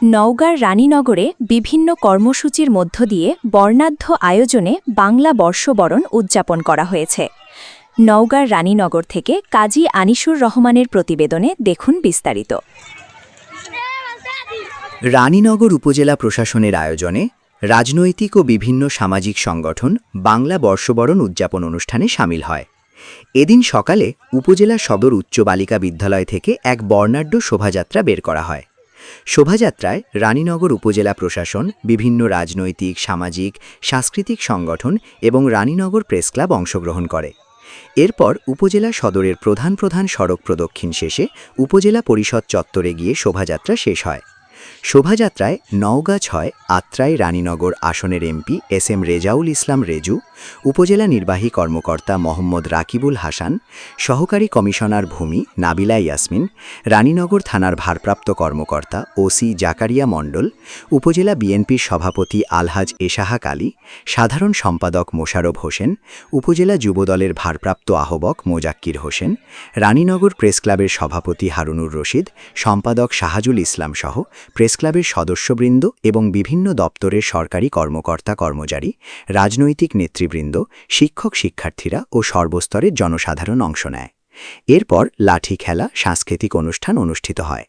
নওগাঁর রানীনগরে বিভিন্ন কর্মসূচির মধ্য দিয়ে বর্ণাঢ্য আয়োজনে বাংলা বর্ষবরণ উদযাপন করা হয়েছে। নওগাঁর রানীনগর থেকে কাজী আনিসুর রহমানের প্রতিবেদনে দেখুন বিস্তারিত। রানীনগর উপজেলা প্রশাসনের আয়োজনে রাজনৈতিক ও বিভিন্ন সামাজিক সংগঠন বাংলা বর্ষবরণ উদযাপন অনুষ্ঠানে শামিল হয়। এদিন সকালে উপজেলা সদর উচ্চ বালিকা বিদ্যালয় থেকে এক বর্ণাঢ্য শোভাযাত্রা বের করা হয়। শোভাযাত্রায় রানীনগর উপজেলা প্রশাসন, বিভিন্ন রাজনৈতিক, সামাজিক, সাংস্কৃতিক সংগঠন এবং রানীনগর প্রেস ক্লাব অংশগ্রহণ করে। এরপর উপজেলা সদরের প্রধান প্রধান সড়ক প্রদক্ষিণ শেষে উপজেলা পরিষদ চত্বরে গিয়ে শোভাযাত্রা শেষ হয়। শোভাযাত্রায় নওগাঁ ৬ আত্রাই রানীনগর আসনের এমপি এস.এম. রেজাউল ইসলাম রেজু, উপজেলা নির্বাহী কর্মকর্তা মোহাম্মদ রাকিবুল হাসান, সহকারী কমিশনার ভূমি নাবিলা ইয়াসমিন, রানীনগর থানার ভারপ্রাপ্ত কর্মকর্তা ওসি জাকারিয়া মণ্ডল, উপজেলা বিএনপির সভাপতি আলহাজ এশাহাক আলী, সাধারণ সম্পাদক মোশাররফ হোসেন, উপজেলা যুবদলের ভারপ্রাপ্ত আহ্বায়ক মোজাক্কির হোসেন, রানীনগর প্রেস ক্লাবের সভাপতি হারুনুর রশিদ, সম্পাদক শাহাজুল ইসলাম সহ প্রেস ক্লাবের সদস্যবৃন্দ এবং বিভিন্ন দপ্তরের সরকারি কর্মকর্তা কর্মচারী, রাজনৈতিক নেতৃবৃন্দ, শিক্ষক শিক্ষার্থীরা ও সর্বস্তরের জনসাধারণ অংশ নেয়। এরপর লাঠি খেলা, সাংস্কৃতিক অনুষ্ঠান অনুষ্ঠিত হয়।